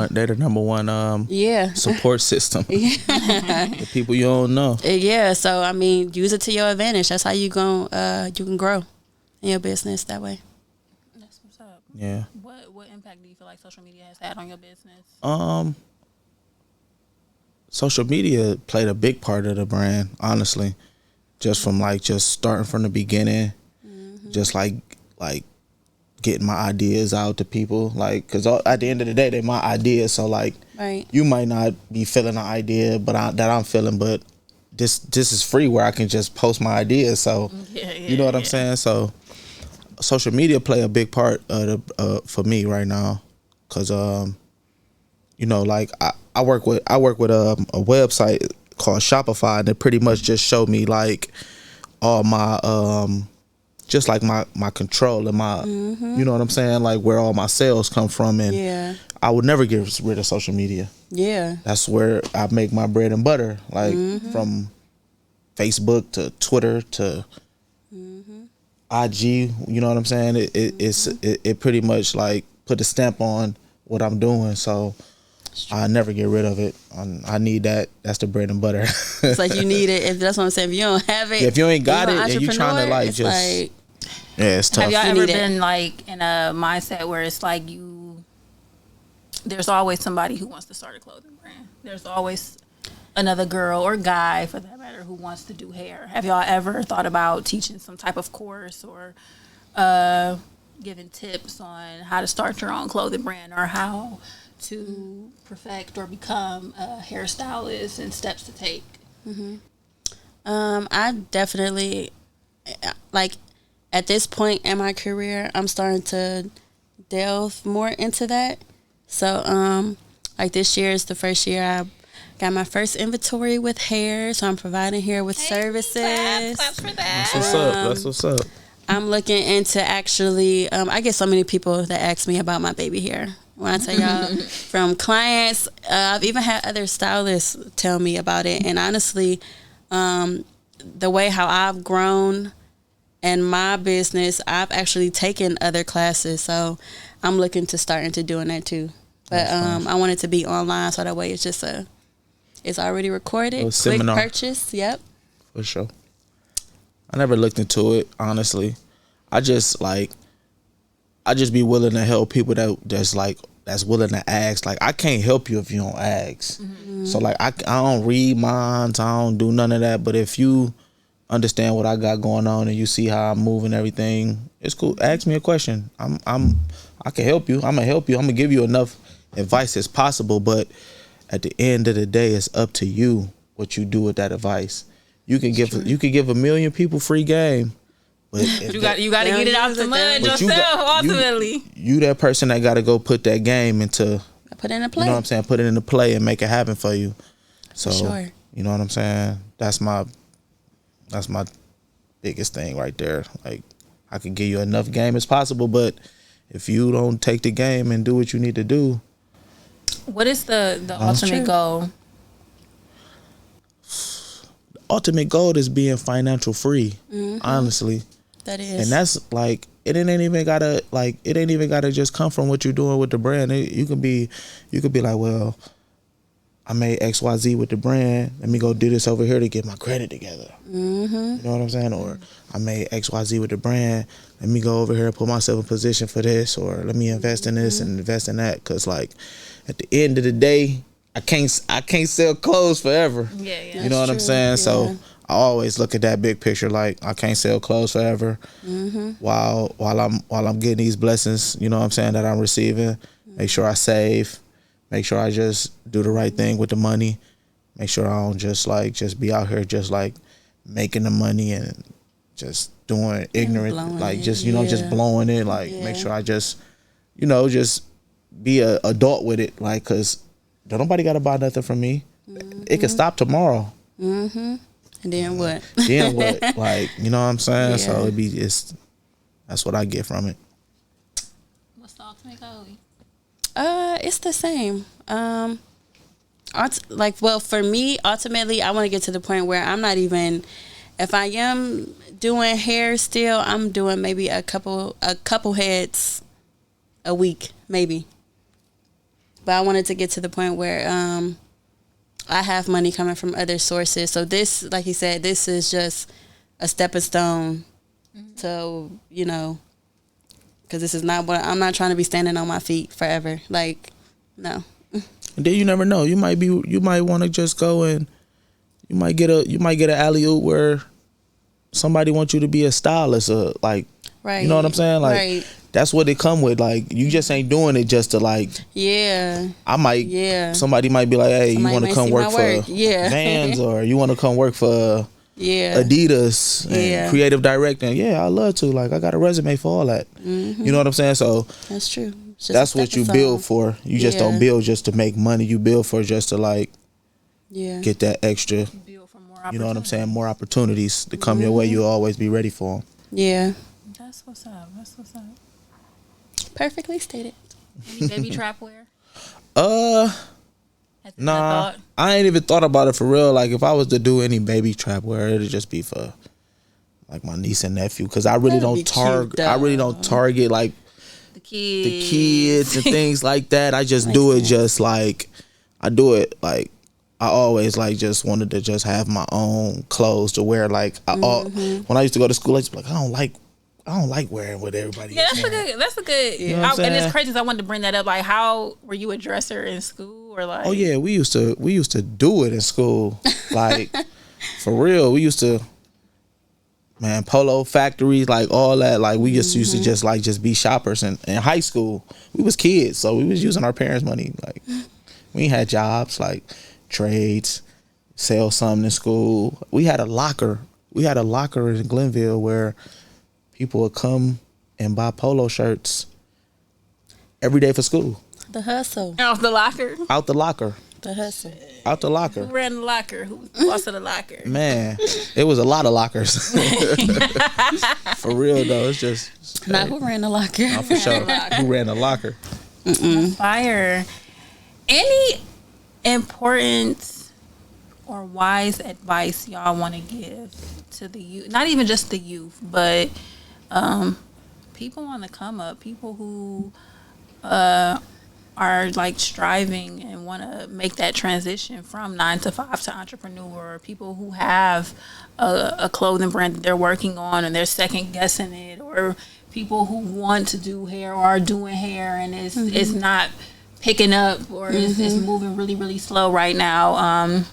Speaker 2: one support system. The people you don't know.
Speaker 3: Yeah, so I mean, use it to your advantage. That's how you can grow in your business that way.
Speaker 1: That's what's up.
Speaker 2: Yeah.
Speaker 1: What impact do you feel like social media has had on your business?
Speaker 2: Social media played a big part of the brand, honestly. Just from just starting from the beginning, just like getting my ideas out to people, like, because at the end of the day, they're my ideas. So like, you might not be feeling the idea, but that I'm feeling, but this is free where I can just post my ideas. So you know what I'm saying. So social media play a big part of the, for me right now, cause you know, like I work with a website called Shopify, and it pretty much just showed me like all my just like my control and my you know what I'm saying, like where all my sales come from. And I would never get rid of social media. That's where I make my bread and butter, like from Facebook to Twitter to IG, you know what I'm saying. It pretty much like put a stamp on what I'm doing, so I never get rid of it. I need that. That's the bread and butter.
Speaker 3: It's like you need it. That's what I'm saying. If you don't have it,
Speaker 2: if you ain't got it, and you trying to like just
Speaker 3: like,
Speaker 2: it's tough.
Speaker 1: Have y'all ever been like in a mindset where it's like there's always somebody who wants to start a clothing brand. There's always another girl or guy, for that matter, who wants to do hair. Have y'all ever thought about teaching some type of course or giving tips on how to start your own clothing brand, or how to perfect or become a hairstylist and steps to take?
Speaker 3: I definitely, like, at this point in my career, I'm starting to delve more into that. So, like, this year is the first year I got my first inventory with hair, so I'm providing hair with services.
Speaker 1: Claps for that.
Speaker 2: That's what's up. That's what's up.
Speaker 3: I'm looking into actually, I get so many people that ask me about my baby hair. When I tell y'all, from clients, I've even had other stylists tell me about it. And honestly, the way how I've grown in my business, I've actually taken other classes. So I'm looking to start into doing that too. But I want it to be online, so that way it's just it's already recorded. Quick
Speaker 2: seminar.
Speaker 3: purchase. Yep.
Speaker 2: For sure. I never looked into it, honestly. I just be willing to help people that's willing to ask. Like, I can't help you if you don't ask. So like I don't read minds, I don't do none of that. But if you understand what I got going on and you see how I'm moving everything, it's cool. Ask me a question. I can help you. I'm gonna help you. I'm gonna give you enough advice as possible. But at the end of the day, it's up to you what you do with that advice. You can give 1 million people free game, but
Speaker 1: you got to get it out the mud yourself. Ultimately,
Speaker 2: you that person that got to go put that game into
Speaker 3: put it into play.
Speaker 2: You know what I'm saying? Put it into play and make it happen for you. So
Speaker 3: sure.
Speaker 2: You know what I'm saying? That's my biggest thing right there. Like, I can give you enough game as possible, but if you don't take the game and do what you need to do.
Speaker 1: What is the ultimate goal?
Speaker 2: The ultimate goal is being financial free, honestly.
Speaker 3: That is.
Speaker 2: And that's like, it ain't even gotta just come from what you're doing with the brand. You could be like, well, I made XYZ with the brand. Let me go do this over here to get my credit together. You know what I'm saying? Or I made XYZ with the brand. Let me go over here and put myself in position for this. Or let me invest in this and invest in that. Because, like, at the end of the day, I can't sell clothes forever.
Speaker 1: Yeah.
Speaker 2: You know what I'm saying?
Speaker 3: Yeah.
Speaker 2: So I always look at that big picture. Like, I can't sell clothes forever. While I'm getting these blessings, you know what I'm saying, that I'm receiving. Make sure I save. Make sure I just do the right thing with the money. Make sure I don't just be out here just like making the money and just doing ignorant, like just, you know, just blowing it. Like, make sure I just, you know, just be a adult with it. Like, cause nobody got to buy nothing from me. It could stop tomorrow.
Speaker 3: And then what?
Speaker 2: Then what? Like, you know what I'm saying? So that's what I get from it.
Speaker 1: What's the ultimate goal?
Speaker 3: It's the same. For me, ultimately, I want to get to the point where I'm not even, if I am doing hair still, I'm doing maybe a couple heads a week, maybe. But I wanted to get to the point where I have money coming from other sources. So this, like you said, this is just a stepping stone to, you know, because this is not what I'm not trying to be standing on my feet forever. Like, no.
Speaker 2: And then you never know. You might want to just go and you might get an alley-oop where somebody wants you to be a stylist, like
Speaker 3: Right.
Speaker 2: You know what I'm saying? Like,
Speaker 3: right.
Speaker 2: that's what it come with. Like, you just ain't doing it just to like.
Speaker 3: Yeah.
Speaker 2: I might. Yeah. Somebody might be like, "Hey,
Speaker 3: somebody
Speaker 2: you want to come work for
Speaker 3: Yeah.
Speaker 2: Vans, or you want to come work for Adidas and creative directing?" Yeah, I love to. Like, I got a resume for all that. Mm-hmm. You know what I'm saying? So
Speaker 3: that's true.
Speaker 2: That's what you build for. You just don't build just to make money. You build for just to like get that extra. Build for more. You know what I'm saying? More opportunities to come your way. You'll always be ready for them.
Speaker 3: Yeah.
Speaker 1: That's what's up. That's what's up.
Speaker 3: Perfectly stated.
Speaker 1: Any baby trap wear?
Speaker 2: Nah. I ain't even thought about it for real. Like, if I was to do any baby trap wear, it'd just be for like my niece and nephew, because I really don't target. I really don't target like the kids and things like that. I just do it just like I do it like I always like just wanted to just have my own clothes to wear. Like when I used to go to school, I just be like, I don't like wearing what everybody.
Speaker 1: Yeah, that's a good. You know and it's crazy. I wanted to bring that up. Like, how were you a dresser in school, or like?
Speaker 2: Oh yeah, we used to do it in school. Like for real, we used to. Man, polo factories, like all that. Like, we just used to just be shoppers. And in high school, we was kids, so we was using our parents' money. Like, we ain't had jobs like trades, sell something in school. We had a locker. We had a locker in Glenville where people would come and buy polo shirts every day for school.
Speaker 3: The hustle.
Speaker 1: Out the locker.
Speaker 2: Out the locker.
Speaker 3: The hustle.
Speaker 2: Out the locker.
Speaker 1: Who ran the locker? Who was the boss of the locker?
Speaker 2: Man, it was a lot of lockers. For real though, it's just
Speaker 3: not who ran the locker.
Speaker 2: No, for sure. Who ran the locker?
Speaker 1: Fire. Any important or wise advice y'all want to give to the youth? Not even just the youth, but people on the come up. People who are like striving and want to make that transition from 9 to 5 to entrepreneur. People who have a clothing brand that they're working on and they're second guessing it, or people who want to do hair or are doing hair and it's not picking up, or it's moving really, really slow right now.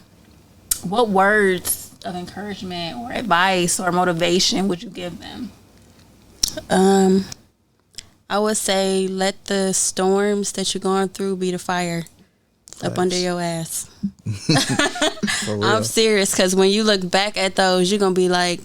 Speaker 1: What words of encouragement or advice or motivation would you give them?
Speaker 3: I would say let the storms that you're going through be the fire up under your ass. I'm serious, because when you look back at those, you're going to be like,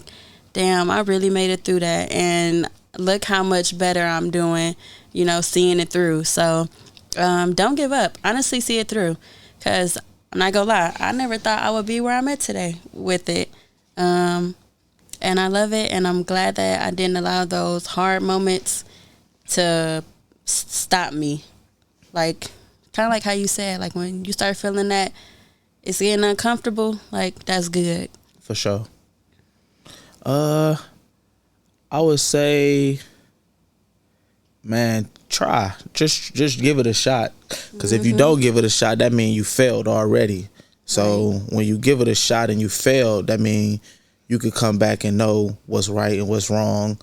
Speaker 3: damn, I really made it through that. And look how much better I'm doing, you know, seeing it through. So don't give up. Honestly, see it through. Because I'm not going to lie, I never thought I would be where I'm at today with it. And I love it. And I'm glad that I didn't allow those hard moments to stop me. Like, kind of like how you said, like when you start feeling that it's getting uncomfortable, like that's good.
Speaker 2: For sure. I would say, man, try. Just give it a shot. Because if you don't give it a shot, that means you failed already. So when you give it a shot and you failed, that means you could come back and know what's right and what's wrong.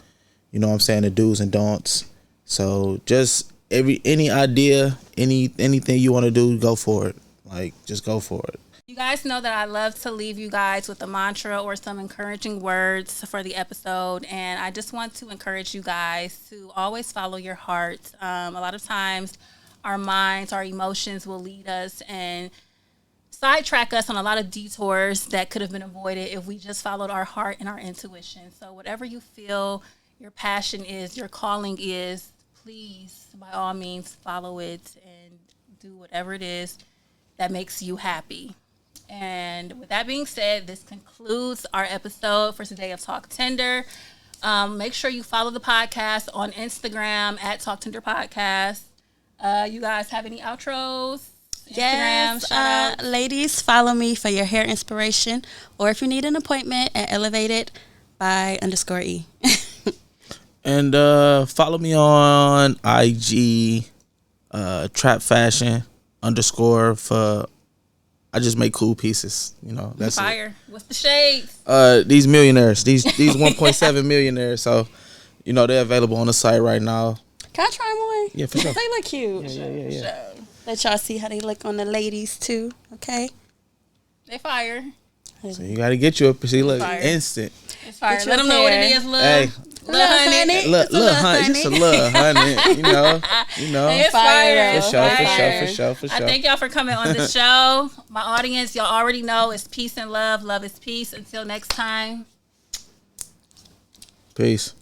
Speaker 2: You know what I'm saying? The do's and don'ts. So just any idea, anything you want to do, go for it. Like, just go for it.
Speaker 1: You guys know that I love to leave you guys with a mantra or some encouraging words for the episode. And I just want to encourage you guys to always follow your heart. A lot of times our minds, our emotions will lead us and sidetrack us on a lot of detours that could have been avoided if we just followed our heart and our intuition. So whatever you feel your passion is, your calling is, please, by all means, follow it and do whatever it is that makes you happy. And with that being said, this concludes our episode for today of TlkTender. Make sure you follow the podcast on Instagram at TlkTender Podcast. You guys have any outros?
Speaker 3: Yes, ladies, follow me for your hair inspiration, or if you need an appointment at Elevated by _E.
Speaker 2: And follow me on IG, TrvpFashion _ for. I just make cool pieces, you know. That's
Speaker 1: fire. What's the shades?
Speaker 2: These millionaires, these 1.7 millionaires. So, you know, they're available on the site right now.
Speaker 3: Can I try them on?
Speaker 2: Yeah, for sure.
Speaker 3: They look cute.
Speaker 2: Yeah.
Speaker 3: Let y'all see how they look on the ladies too. Okay.
Speaker 1: They fire.
Speaker 2: So you got to get you a see. Look,
Speaker 1: Fire.
Speaker 2: instant.
Speaker 1: It's fire.
Speaker 3: Get you
Speaker 1: Let
Speaker 3: a
Speaker 1: them know what it
Speaker 3: pair.
Speaker 1: is, love.
Speaker 2: Hey,
Speaker 1: Little honey.
Speaker 2: little honey, just a little honey. You know.
Speaker 1: It's fire.
Speaker 2: For sure.
Speaker 1: I thank y'all for coming on the show. My audience, y'all already know it's peace and love. Love is peace. Until next time.
Speaker 2: Peace.